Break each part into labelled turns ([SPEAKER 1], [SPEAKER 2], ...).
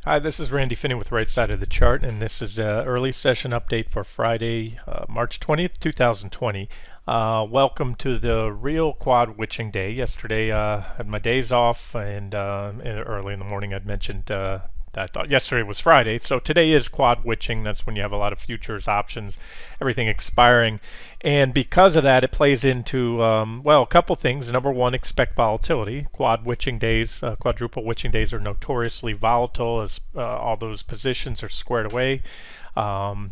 [SPEAKER 1] Hi, this is Randy Finney with Right Side of the Chart, and this is an early session update for Friday, March 20th, 2020. Welcome to the real quad witching day. Yesterday, had my days off, and early in the morning I'd mentioned I thought yesterday was Friday, so today is quad witching. That's when you have a lot of futures, options, everything expiring. And because of that, it plays into, well, a couple things. Number one, expect volatility. Quad witching days, quadruple witching days are notoriously volatile as all those positions are squared away. And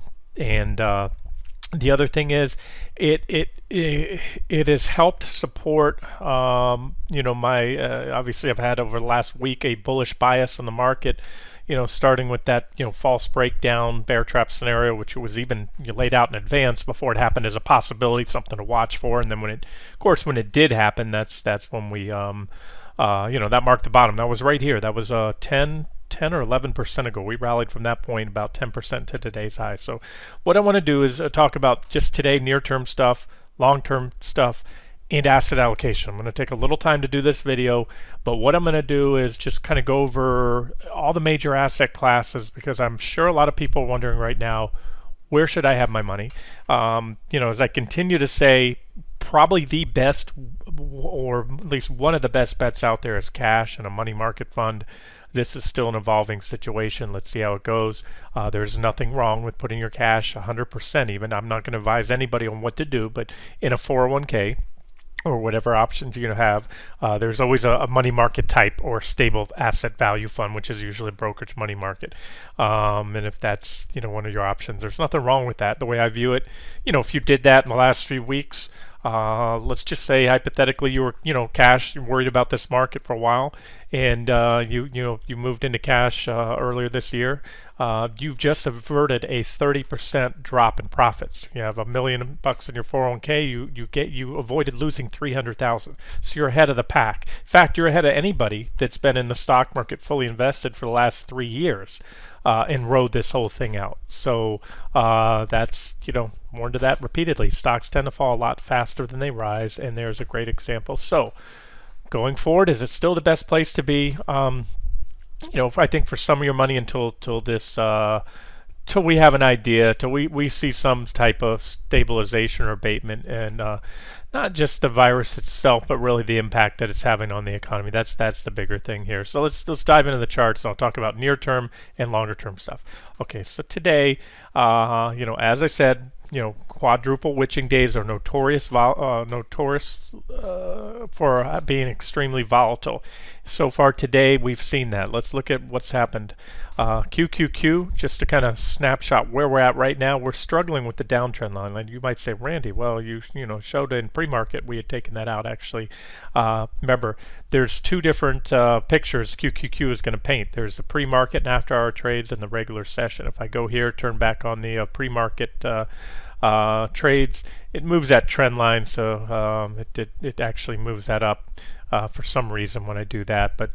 [SPEAKER 1] The other thing is, it has helped support. My obviously I've had over the last week a bullish bias on the market. Starting with that false breakdown bear trap scenario, which was even laid out in advance before it happened as a possibility, something to watch for. And then when it did happen, that's when we that marked the bottom. That was right here. That was 10 or 11% ago. We rallied from that point about 10% to today's high. So what I want to do is talk about just today near-term stuff, long-term stuff, and asset allocation. I'm going to take a little time to do this video, but what I'm going to do is just kind of go over all the major asset classes, because I'm sure a lot of people are wondering right now, where should I have my money? As I continue to say, probably the best, or at least one of the best bets out there is cash and a money market fund. This is still an evolving situation. Let's see how it goes. There's nothing wrong with putting your cash 100% even. I'm not going to advise anybody on what to do, but in a 401k, or whatever options you're going to have, there's always a money market type or stable asset value fund, which is usually a brokerage money market. And if that's one of your options, there's nothing wrong with that. The way I view it, if you did that in the last few weeks, let's just say hypothetically you were cash, you're worried about this market for a while, and you moved into cash earlier this year. You've just averted a 30% drop in profits. You have $1 million in your 401k. You avoided losing 300,000. So you're ahead of the pack. In fact, you're ahead of anybody that's been in the stock market fully invested for the last 3 years. And rode this whole thing out. So that's, more into that repeatedly. Stocks tend to fall a lot faster than they rise, and there's a great example. So going forward, is it still the best place to be? I think for some of your money until this, till we have an idea, till we see some type of stabilization or abatement, and not just the virus itself, but really the impact that it's having on the economy. That's the bigger thing here. So let's dive into the charts, and I'll talk about near-term and longer-term stuff. Okay, so today, as I said, quadruple witching days are notorious for being extremely volatile. So far today, we've seen that. Let's look at what's happened. QQQ, just to kind of snapshot where we're at right now, we're struggling with the downtrend line. And you might say, Randy, well, you showed in pre-market we had taken that out actually. Remember, there's two different pictures QQQ is going to paint. There's the pre-market and after-hour trades and the regular session. If I go here, turn back on the pre-market trades, it moves that trend line, so it actually moves that up for some reason when I do that. But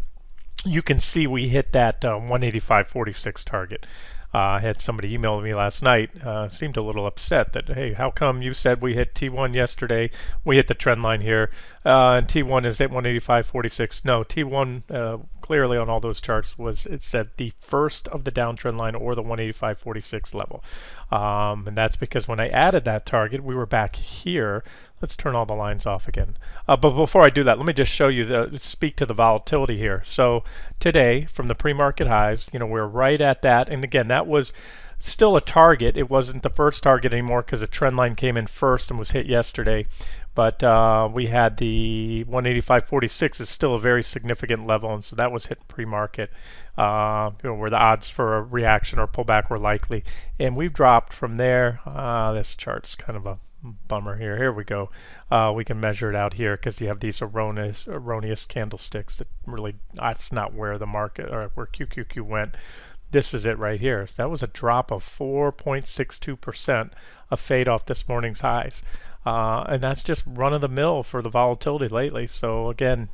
[SPEAKER 1] you can see we hit that 185.46 target. I had somebody email me last night, seemed a little upset that, hey, how come you said we hit T1 yesterday, we hit the trend line here, and T1 is at 185.46. No, T1 clearly on all those charts it said the first of the downtrend line or the 185.46 level. And that's because when I added that target, we were back here. Let's turn all the lines off again. But before I do that, let me just show you, speak to the volatility here. So today, from the pre-market highs, we're right at that. And again, that was still a target. It wasn't the first target anymore because the trend line came in first and was hit yesterday. But we had the 185.46 is still a very significant level, and so that was hit pre-market, where the odds for a reaction or pullback were likely. And we've dropped from there. This chart's kind of a bummer here. Here we go. We can measure it out here because you have these erroneous candlesticks that really, that's not where the market or where QQQ went. This is it right here. So that was a drop of 4.62%, a fade off this morning's highs. And that's just run-of-the-mill for the volatility lately. So again,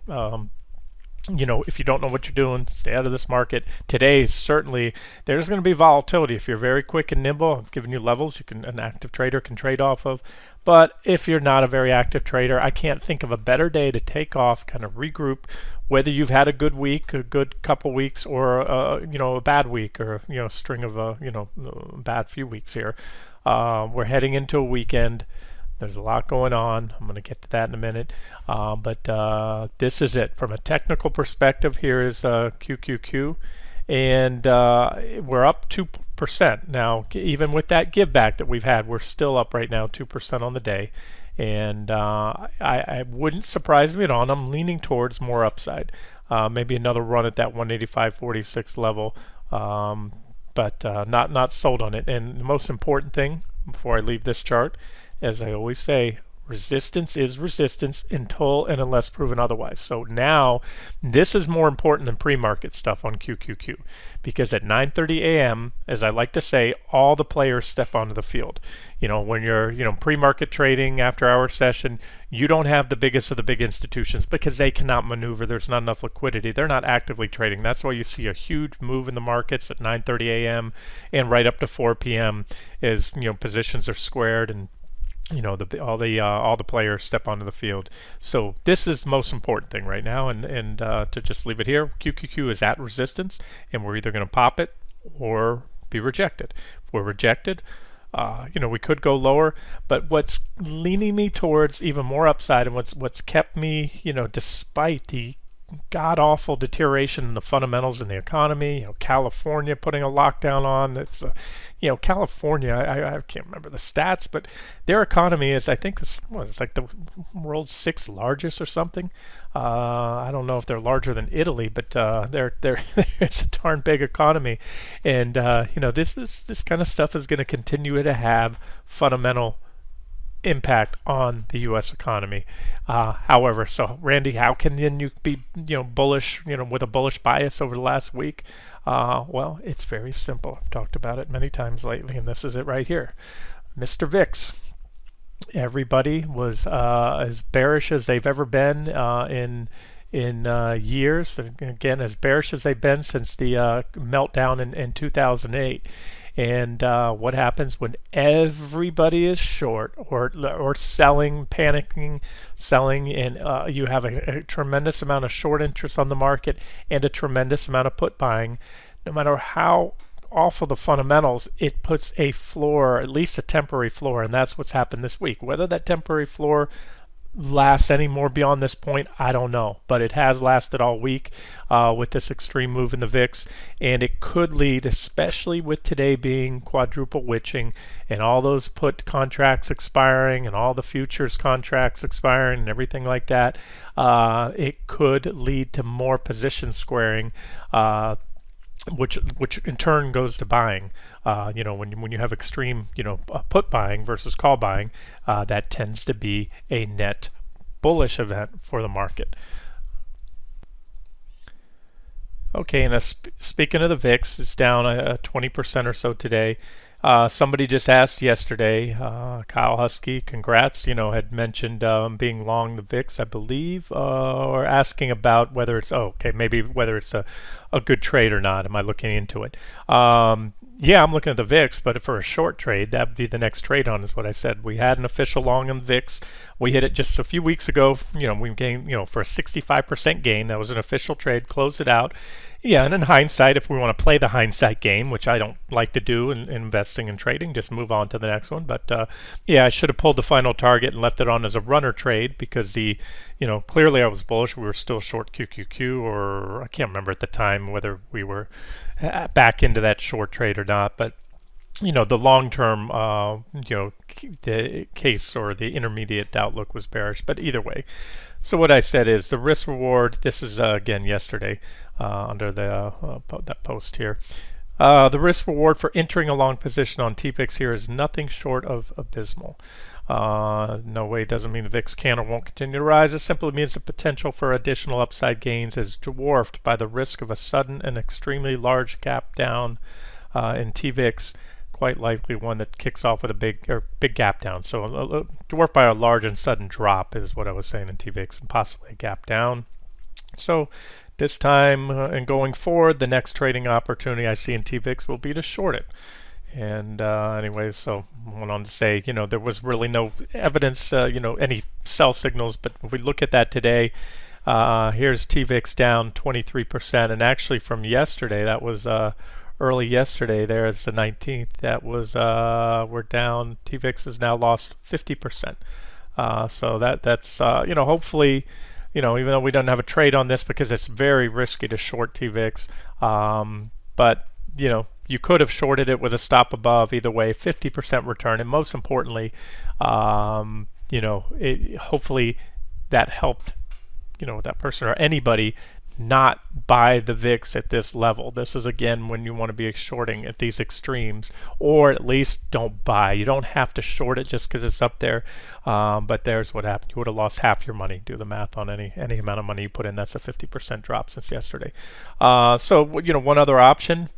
[SPEAKER 1] if you don't know what you're doing, stay out of this market. Today, certainly, there's going to be volatility. If you're very quick and nimble, I've given you levels an active trader can trade off of. But if you're not a very active trader, I can't think of a better day to take off, kind of regroup, whether you've had a good week, a good couple weeks, or a bad week, or string of a bad few weeks here. We're heading into a weekend. There's a lot going on. I'm going to get to that in a minute. But this is it. From a technical perspective, here is QQQ. And we're up 2%. Now, even with that give back that we've had, we're still up right now 2% on the day. And I wouldn't surprise me at all. I'm leaning towards more upside. Maybe another run at that 185.46 level. But not sold on it. And the most important thing before I leave this chart, as I always say, resistance is resistance until and unless proven otherwise. So now this is more important than pre-market stuff on QQQ, because at 9:30 a.m., as I like to say, all the players step onto the field. When you're pre-market trading after hour session, you don't have the biggest of the big institutions because they cannot maneuver. There's not enough liquidity. They're not actively trading. That's why you see a huge move in the markets at 9:30 a.m. and right up to 4 p.m. as positions are squared and all the players step onto the field. So this is the most important thing right now, and to just leave it here, QQQ is at resistance, and we're either going to pop it or be rejected. If we're rejected, we could go lower, but what's leaning me towards even more upside, and what's kept me, despite the god-awful deterioration in the fundamentals in the economy, California putting a lockdown on. That's California, I can't remember the stats, but their economy is, I think it's like the world's 6th largest or something. I don't know if they're larger than Italy, but they're it's a darn big economy, and this kind of stuff is going to continue to have fundamental impact on the U.S. economy. However, so Randy, how can then you be bullish with a bullish bias over the last week? Well, it's very simple. I've talked about it many times lately, and this is it right here. Mr. VIX. Everybody was as bearish as they've ever been in years. Again, as bearish as they've been since the meltdown in 2008. And what happens when everybody is short or selling, panicking, selling, and you have a tremendous amount of short interest on the market and a tremendous amount of put buying? No matter how awful the fundamentals, it puts a floor, at least a temporary floor, and that's what's happened this week. Whether that temporary floor lasts any more beyond this point, I don't know, but it has lasted all week with this extreme move in the VIX, and it could lead, especially with today being quadruple witching and all those put contracts expiring and all the futures contracts expiring and everything like that, it could lead to more position squaring, which in turn goes to buying. When you have extreme, put buying versus call buying, that tends to be a net bullish event for the market. Okay, and speaking of the VIX, it's down 20% or so today. Somebody just asked yesterday, Kyle Husky, congrats, had mentioned being long the VIX, I believe, or asking about whether it's, maybe whether it's a good trade or not. Am I looking into it? Yeah, I'm looking at the VIX, but for a short trade, that would be the next trade on, is what I said. We had an official long on the VIX. We hit it just a few weeks ago. We gained, for a 65% gain. That was an official trade, closed it out. Yeah, and in hindsight, if we want to play the hindsight game, which I don't like to do in investing and trading, just move on to the next one. But yeah, I should have pulled the final target and left it on as a runner trade, because clearly I was bullish. We were still short QQQ, or I can't remember at the time whether we were back into that short trade or not. But the long-term, the case or the intermediate outlook was bearish. But either way, so what I said is the risk reward. This is again yesterday under that post here. The risk reward for entering a long position on TVIX here is nothing short of abysmal. No way, doesn't mean the VIX can or won't continue to rise. It simply means the potential for additional upside gains is dwarfed by the risk of a sudden and extremely large gap down in TVIX. Quite likely one that kicks off with a big gap down. So dwarfed by a large and sudden drop is what I was saying in TVIX, and possibly a gap down. So this time and going forward, the next trading opportunity I see in TVIX will be to short it. And anyways, so I went on to say, there was really no evidence, any sell signals. But if we look at that today, Here's TVIX down 23%, and actually from yesterday, that was early yesterday. There's the 19th. That was we're down. TVIX has now lost 50%. So that's hopefully, even though we don't have a trade on this because it's very risky to short TVIX, but you could have shorted it with a stop above. Either way, 50% return, and most importantly, hopefully that helped that person or anybody not buy the VIX at this level. This is again when you want to be shorting at these extremes, or at least don't buy. You don't have to short it just because it's up there, but there's what happened. You would have lost half your money. Do the math on any amount of money you put in. That's a 50% drop since yesterday. So one other option.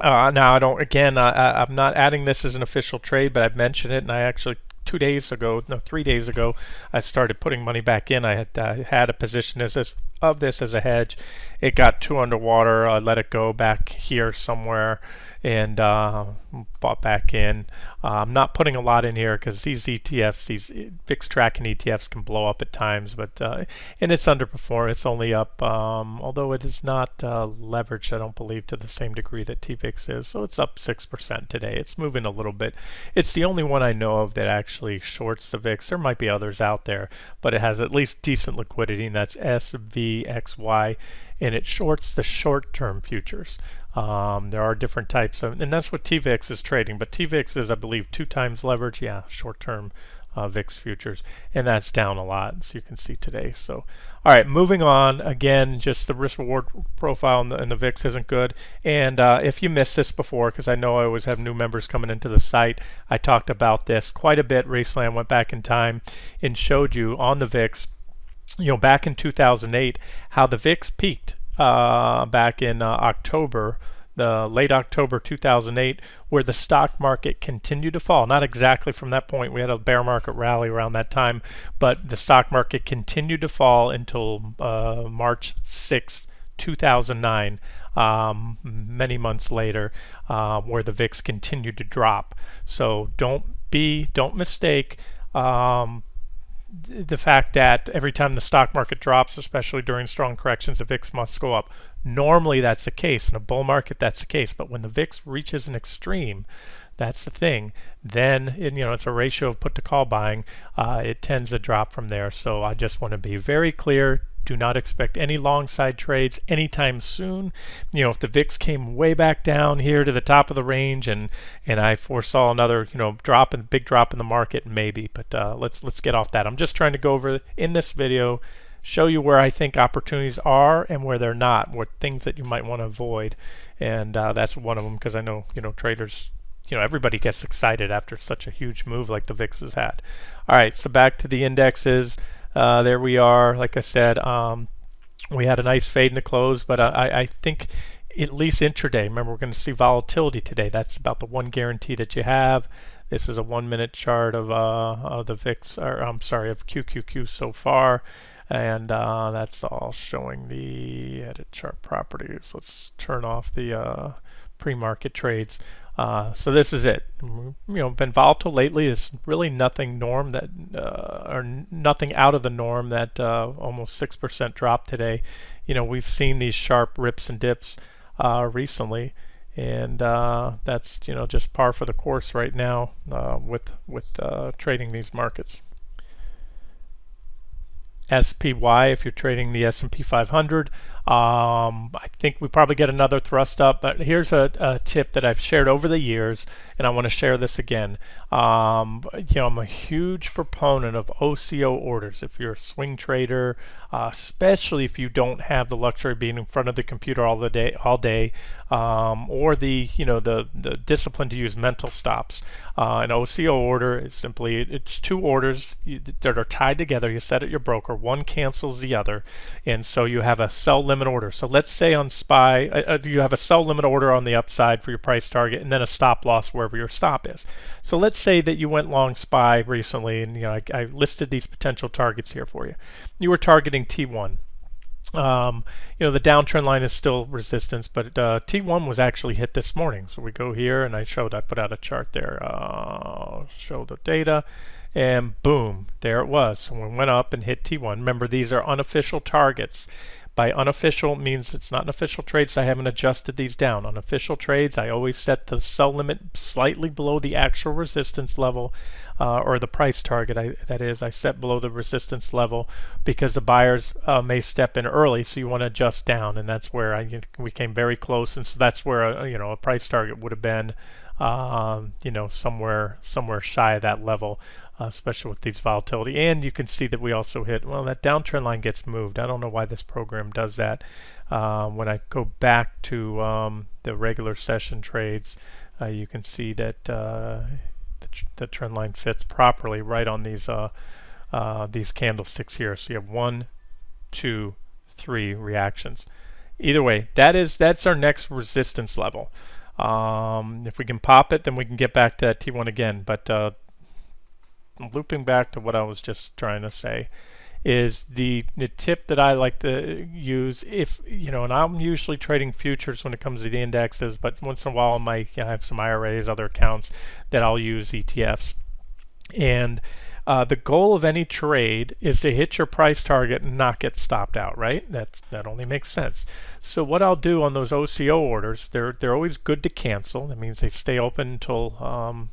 [SPEAKER 1] Now I don't. Again, I'm not adding this as an official trade, but I've mentioned it, and I actually 3 days ago, I started putting money back in. I had a position of this as a hedge. It got too underwater. I let it go back here somewhere and bought back in. I'm not putting a lot in here because these ETFs, these VIX tracking ETFs, can blow up at times. But and it's underperformed. It's only up, although it is not leveraged, I don't believe, to the same degree that TVIX is. So it's up 6% today. It's moving a little bit. It's the only one I know of that actually shorts the VIX. There might be others out there, but it has at least decent liquidity, and that's SVXY, and it shorts the short-term futures. There are different types of, and that's what TVIX is trading, but TVIX is, I believe, 2 times leverage. Yeah, short-term VIX futures, and that's down a lot, as you can see today. So, all right, moving on. Again, just the risk-reward profile in the VIX isn't good. And if you missed this before, because I know I always have new members coming into the site, I talked about this quite a bit recently. I went back in time and showed you on the VIX, back in 2008, how the VIX peaked back in October, the late October 2008, where the stock market continued to fall. Not exactly from that point. We had a bear market rally around that time, but the stock market continued to fall until March 6th, 2009, many months later, where the VIX continued to drop. So don't mistake the fact that every time the stock market drops, especially during strong corrections, the VIX must go up. Normally that's the case. In a bull market, that's the case. But when the VIX reaches an extreme, that's the thing. Then, it's a ratio of put to call buying. It tends to drop from there. So I just want to be very clear. Do not expect any long side trades anytime soon. If the VIX came way back down here to the top of the range, and I foresaw another big drop in the market, maybe. But let's get off that. I'm just trying to go over in this video, show you where I think opportunities are and where they're not, what things that you might want to avoid, and that's one of them, because I know traders. Everybody gets excited after such a huge move like the VIX has had. All right, so back to the indexes. There we are. Like I said, we had a nice fade in the close, but I think at least intraday, remember, we're going to see volatility today. That's about the one guarantee that you have. This is a 1-minute chart of the VIX, or I'm sorry, of QQQ so far, and that's all showing the edit chart properties. Let's turn off the pre-market trades. So this is it. Been volatile lately. It's really nothing or nothing out of the norm. That almost 6% drop today. We've seen these sharp rips and dips recently, and that's just par for the course right now with trading these markets. SPY, if you're trading the S&P 500, I think we probably get another thrust up, but here's a tip that I've shared over the years, and I want to share this again. I'm a huge proponent of OCO orders. If you're a swing trader, especially if you don't have the luxury of being in front of the computer all day, or the discipline to use mental stops. An OCO order is simply, it's 2 orders that are tied together. You set at your broker. One cancels the other, and so you have a sell limit order. So let's say on SPY, you have a sell limit order on the upside for your price target, and then a stop loss wherever your stop is. So let's say that you went long SPY recently, and I listed these potential targets here for you. You were targeting T1. The downtrend line is still resistance, but T1 was actually hit this morning. So we go here, and I put out a chart there, show the data, and boom, there it was. So we went up and hit T1. Remember, these are unofficial targets. By unofficial means it's not an official trade, so I haven't adjusted these down. Unofficial trades, I always set the sell limit slightly below the actual resistance level, or the price target. That is, I set below the resistance level because the buyers may step in early, so you want to adjust down, and that's where we came very close, and so that's where a price target would have been, somewhere shy of that level. Especially with these volatility. And you can see that we also hit, well, that downtrend line gets moved. I don't know why this program does that. When I go back to the regular session trades, you can see that the trend line fits properly right on these candlesticks here. So you have 1, 2, 3 reactions. Either way, that's our next resistance level. If we can pop it, then we can get back to that T1 again. But looping back to what I was just trying to say is the tip that I like to use, if and I'm usually trading futures when it comes to the indexes, but once in a while I have some IRAs, other accounts that I'll use ETFs. And the goal of any trade is to hit your price target and not get stopped out, right? That only makes sense. So what I'll do on those OCO orders, they're always good to cancel. That means they stay open until one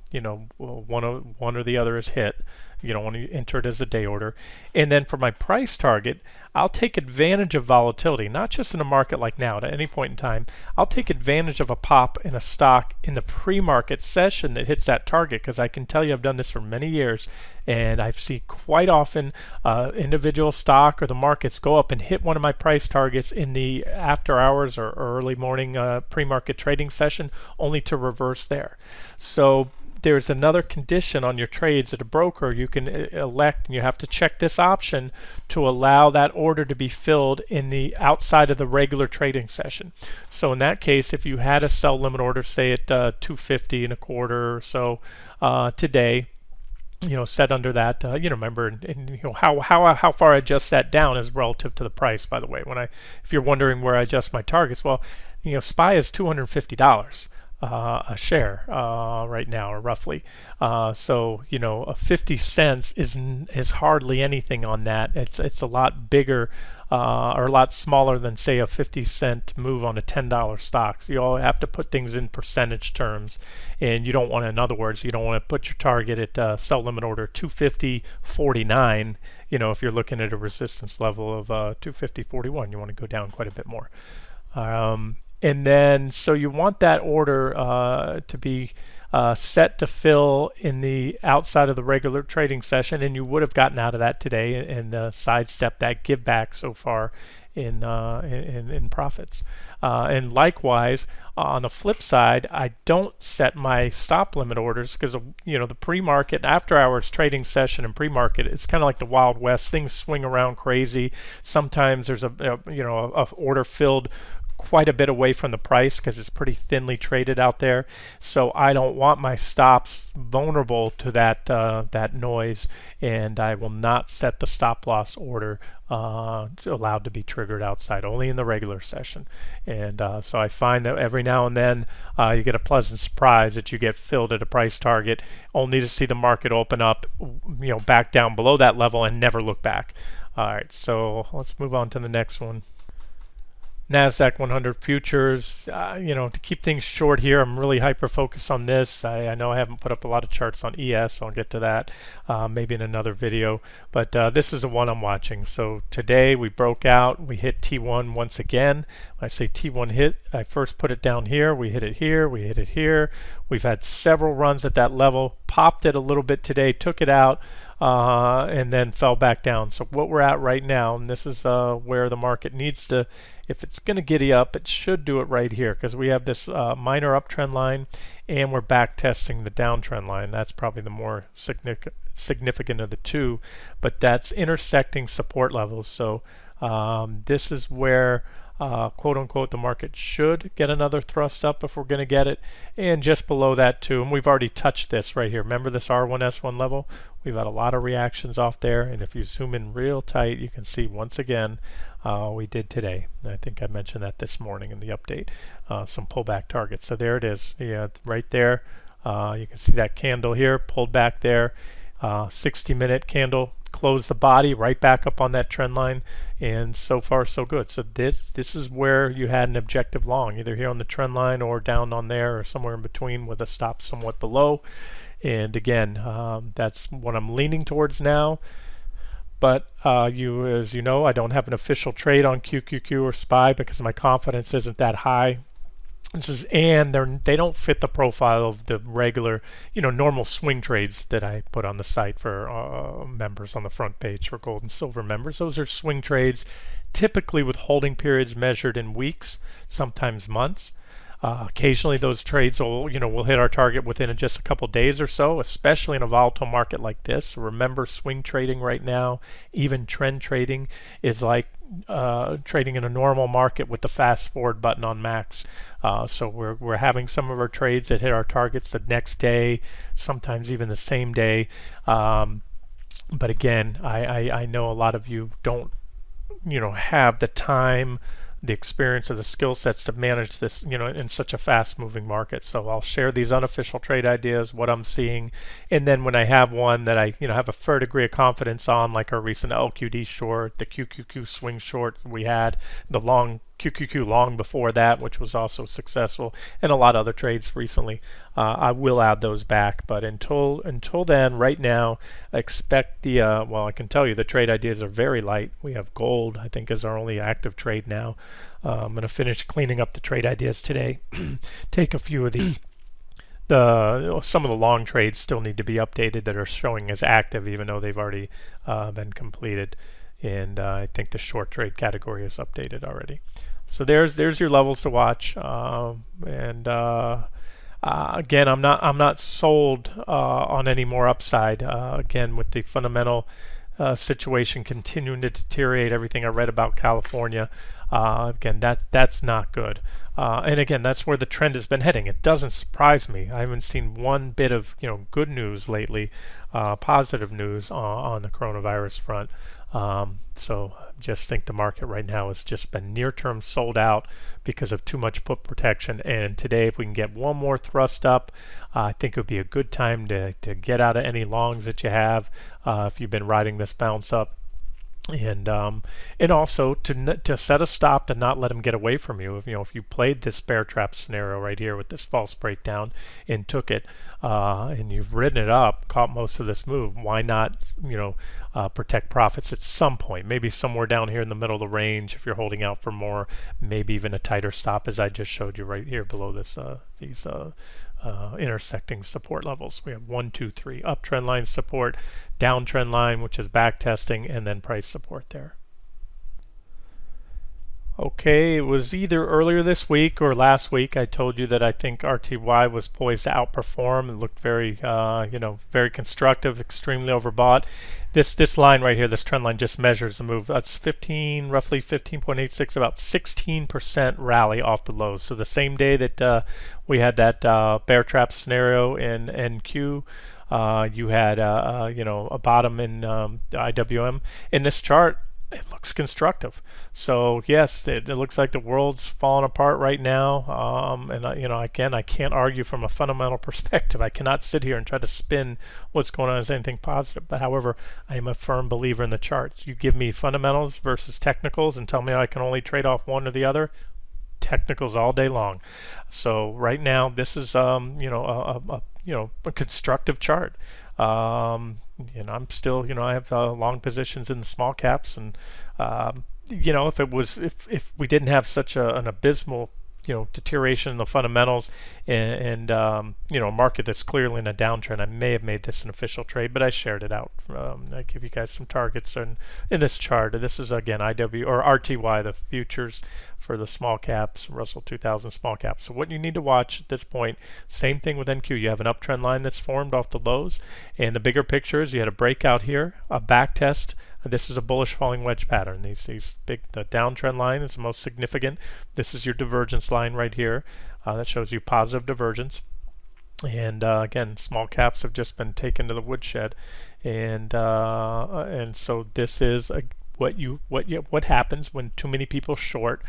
[SPEAKER 1] or the other is hit. You don't want to enter it as a day order. And then for my price target, I'll take advantage of volatility, not just in a market like now. At any point in time, I'll take advantage of a pop in a stock in the pre-market session that hits that target, because I can tell you I've done this for many years, and I see quite often individual stock or the markets go up and hit one of my price targets in the after hours or early morning pre-market trading session, only to reverse there. So there's another condition on your trades at a broker. You can elect, and you have to check this option to allow that order to be filled in the outside of the regular trading session. So in that case, if you had a sell limit order, say at 250 and a quarter or so today, set under that, remember, and how far I adjust that down is relative to the price, by the way. If you're wondering where I adjust my targets, well, SPY is $250 a share right now, or roughly. So a 50 cents is hardly anything on that. It's a lot bigger or a lot smaller than, say, a 50-cent move on a $10 stock. So you all have to put things in percentage terms, and you don't want to, in other words, you don't want to put your target at sell limit order 250.49. If you're looking at a resistance level of 250.41, you want to go down quite a bit more. And then, so you want that order to be set to fill in the outside of the regular trading session, and you would have gotten out of that today and sidestepped that give back so far in profits. And likewise, on the flip side, I don't set my stop limit orders because the pre-market, after hours trading session and pre-market, it's kind of like the Wild West. Things swing around crazy. Sometimes there's a order filled quite a bit away from the price because it's pretty thinly traded out there. So I don't want my stops vulnerable to that noise, and I will not set the stop loss order allowed to be triggered outside, only in the regular session. And so I find that every now and then you get a pleasant surprise that you get filled at a price target, only to see the market open up, back down below that level and never look back. All right, so let's move on to the next one. NASDAQ 100 futures, to keep things short here, I'm really hyper-focused on this. I know I haven't put up a lot of charts on ES, so I'll get to that maybe in another video. But this is the one I'm watching. So today we broke out. We hit T1 once again. When I say T1 hit, I first put it down here. We hit it here. We hit it here. We've had several runs at that level. Popped it a little bit today, took it out, and then fell back down. So what we're at right now, and this is where the market needs to, if it's going to giddy up, it should do it right here, because we have this minor uptrend line, and we're back testing the downtrend line. That's probably the more significant of the two, but that's intersecting support levels. So this is where quote unquote the market should get another thrust up if we're going to get it, and just below that too. And we've already touched this right here. Remember this R1S1 level? We've had a lot of reactions off there, and if you zoom in real tight, you can see once again we did today. I think I mentioned that this morning in the update, some pullback targets. So there it is, right there. You can see that candle here pulled back there. 60-minute candle closed the body right back up on that trend line, and so far so good. So this is where you had an objective long, either here on the trend line or down on there or somewhere in between with a stop somewhat below. And again, that's what I'm leaning towards now. But as you know, I don't have an official trade on QQQ or SPY because my confidence isn't that high. And they don't fit the profile of the regular, normal swing trades that I put on the site for members on the front page for gold and silver members. Those are swing trades, typically with holding periods measured in weeks, sometimes months. Occasionally those trades will hit our target within just a couple days or so, especially in a volatile market like this. So remember, swing trading right now, even trend trading, is like trading in a normal market with the fast forward button on max. So we're having some of our trades that hit our targets the next day, sometimes even the same day. But again, I know a lot of you don't have the time, the experience, or the skill sets to manage this, in such a fast-moving market. So I'll share these unofficial trade ideas, what I'm seeing, and then when I have one that I, have a fair degree of confidence on, like our recent LQD short, the QQQ swing short we had, the long QQQ long before that, which was also successful, and a lot of other trades recently. I will add those back, but until then, right now, expect the well, I can tell you the trade ideas are very light. We have gold, I think, is our only active trade now. I'm going to finish cleaning up the trade ideas today. Take a few of these. Some of the long trades still need to be updated that are showing as active, even though they've already been completed. And I think the short trade category is updated already. So there's your levels to watch. Again, I'm not sold on any more upside. Again, with the fundamental situation continuing to deteriorate, everything I read about California, again, that's not good. And again, that's where the trend has been heading. It doesn't surprise me. I haven't seen one bit of good news lately, positive news on the coronavirus front. So just think the market right now has just been near-term sold out because of too much put protection. And today, if we can get one more thrust up, I think it would be a good time to get out of any longs that you have if you've been riding this bounce up. And also to set a stop, to not let them get away from you. If you played this bear trap scenario right here with this false breakdown and took it, and you've ridden it up, caught most of this move, why not protect profits at some point? Maybe somewhere down here in the middle of the range if you're holding out for more. Maybe even a tighter stop, as I just showed you right here below this these intersecting support levels. We have 1, 2, 3 uptrend line support, downtrend line, which is back testing, and then price support there. Okay, it was either earlier this week or last week I told you that I think RTY was poised to outperform. It looked very, very constructive, extremely overbought. This line right here, this trend line, just measures the move. That's roughly 15.86, about 16% rally off the lows. So the same day that we had that bear trap scenario in NQ, you had a bottom in IWM. In this chart, it looks constructive. So yes, it looks like the world's falling apart right now. And again, I can't argue from a fundamental perspective. I cannot sit here and try to spin what's going on as anything positive. But however, I am a firm believer in the charts. You give me fundamentals versus technicals and tell me I can only trade off one or the other, technicals all day long. So right now, this is a constructive chart. I'm still, I have long positions in the small caps, and if we didn't have such an abysmal deterioration in the fundamentals and a market that's clearly in a downtrend, I may have made this an official trade, but I shared it out. I give you guys some targets in this chart. This is again IW or RTY, the futures for the small caps, Russell 2000 small caps. So what you need to watch at this point, same thing with NQ. You have an uptrend line that's formed off the lows, and the bigger picture is you had a breakout here, a back test. This is a bullish falling wedge pattern. The downtrend line is the most significant. This is your divergence line right here. That shows you positive divergence. And again, small caps have just been taken to the woodshed, and so this is what happens when too many people short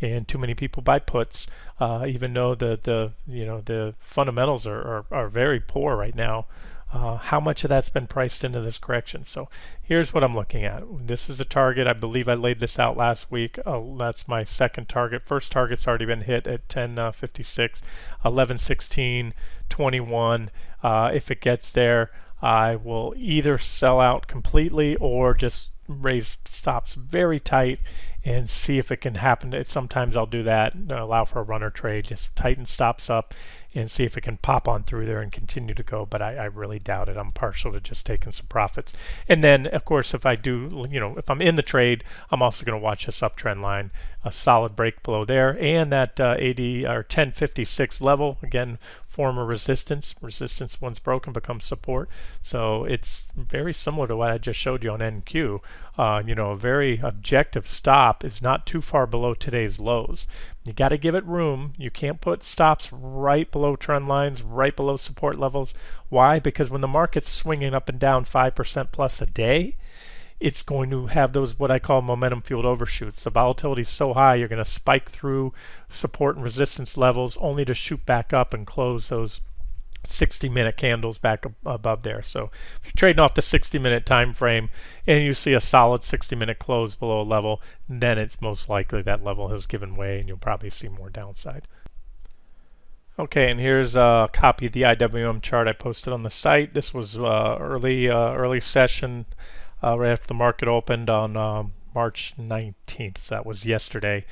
[SPEAKER 1] and too many people buy puts. Even though the fundamentals are very poor right now. how much of that's been priced into this correction. So here's what I'm looking at. This is a target. I believe I laid this out last week. That's my second target. First target's already been hit at 10.56, 11.16, 21. If it gets there, I will either sell out completely or just raise stops very tight and see if it can happen. Sometimes I'll do that, allow for a runner trade, just tighten stops up and see if it can pop on through there and continue to go, but I really doubt it. I'm partial to just taking some profits. And then, of course, if I do, if I'm in the trade, I'm also going to watch this uptrend line, a solid break below there, and that 80 or 1056 level, again, former resistance. Resistance, once broken, becomes support. So it's very similar to what I just showed you on NQ. A very objective stop is not too far below today's lows. You got to give it room. You can't put stops right below trend lines, right below support levels. Why? Because when the market's swinging up and down 5% plus a day, it's going to have those what I call momentum fueled overshoots. The volatility is so high, you're going to spike through support and resistance levels only to shoot back up and close those 60-minute candles back above there. So if you're trading off the 60-minute time frame and you see a solid 60-minute close below a level, then it's most likely that level has given way and you'll probably see more downside. Okay, and here's a copy of the IWM chart I posted on the site. This was early session right after the market opened on March 19th. That was yesterday.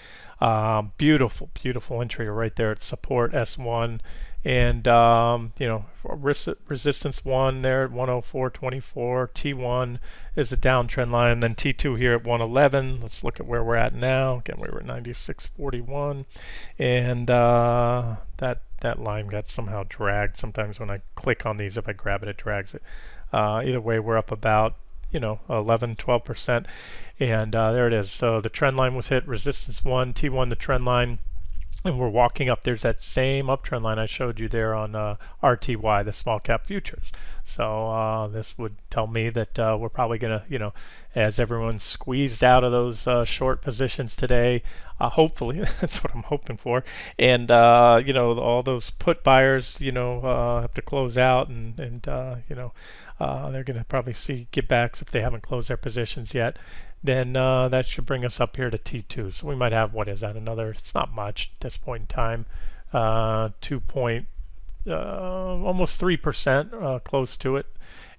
[SPEAKER 1] Beautiful entry right there at support S1. And resistance 1 there at 104.24. T1 is a downtrend line. Then T2 here at 111. Let's look at where we're at now. Again, we were at 96.41, and that line got somehow dragged. Sometimes when I click on these, if I grab it, it drags it. Either way, we're up about 11-12%, and there it is. So the trend line was hit. Resistance 1, T1 the trend line. And we're walking up. There's that same uptrend line I showed you there on RTY, the small cap futures. So this would tell me that we're probably going to, as everyone's squeezed out of those short positions today, hopefully, that's what I'm hoping for. And, all those put buyers, have to close out and they're going to probably see givebacks if they haven't closed their positions yet. Then that should bring us up here to T2. So we might have, what is that, it's not much at this point in time, almost 3%, close to it.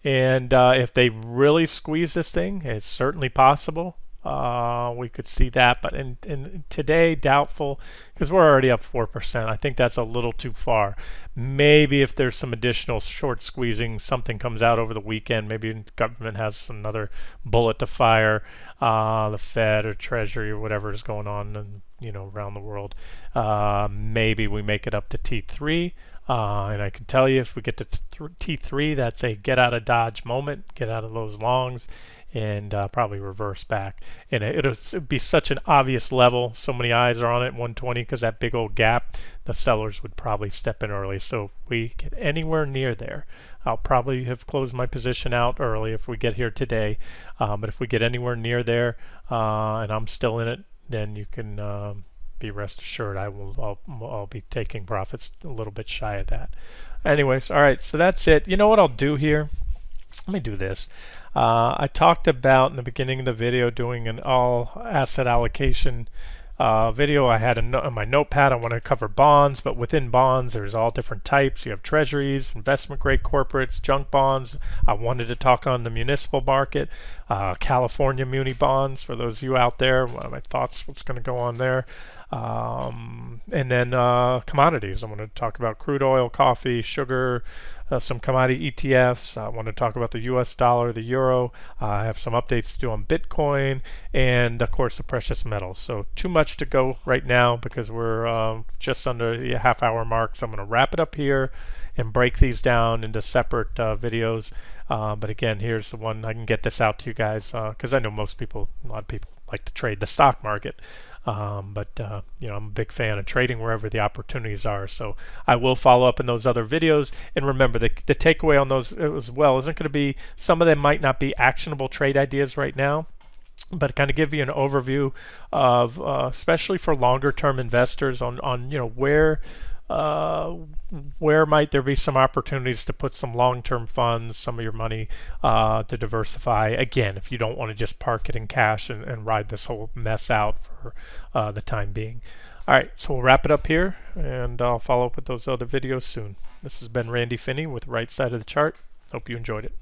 [SPEAKER 1] And if they really squeeze this thing, it's certainly possible. We could see that, but in today, doubtful, because we're already up 4%. I think that's a little too far. Maybe if there's some additional short squeezing, something comes out over the weekend, maybe the government has another bullet to fire, the Fed or Treasury or whatever is going on, and, around the world. Maybe we make it up to T3. And I can tell you, if we get to T3, that's a get out of Dodge moment, get out of those longs, and probably reverse back. And it'd be such an obvious level. So many eyes are on it, 120, because that big old gap, the sellers would probably step in early. So if we get anywhere near there, I'll probably have closed my position out early if we get here today. But if we get anywhere near there and I'm still in it, then you can be rest assured I'll be taking profits a little bit shy of that. Anyways, all right, so that's it. You know what I'll do here? Let me do this. I talked about in the beginning of the video doing an all asset allocation video. I had on my notepad. I want to cover bonds, but within bonds there's all different types. You have treasuries, investment grade corporates, junk bonds. I wanted to talk on the municipal market, California muni bonds, for those of you out there. What are my thoughts, what's going to go on there. And then commodities. I want to talk about crude oil, coffee, sugar, some commodity ETFs. I want to talk about the US dollar, the euro. I have some updates to do on Bitcoin, and of course the precious metals. So too much to go right now because we're just under the half-hour mark. So I'm going to wrap it up here and break these down into separate videos. But again, here's the one. I can get this out to you guys because I know a lot of people like to trade the stock market. But I'm a big fan of trading wherever the opportunities are. So I will follow up in those other videos. And remember, the takeaway on those as well isn't going to be, some of them might not be actionable trade ideas right now, but kind of give you an overview of, especially for longer term investors, on where uh, where might there be some opportunities to put some long-term funds, some of your money to diversify. Again, if you don't want to just park it in cash and ride this whole mess out for the time being. All right, so we'll wrap it up here, and I'll follow up with those other videos soon. This has been Randy Finney with Right Side of the Chart. Hope you enjoyed it.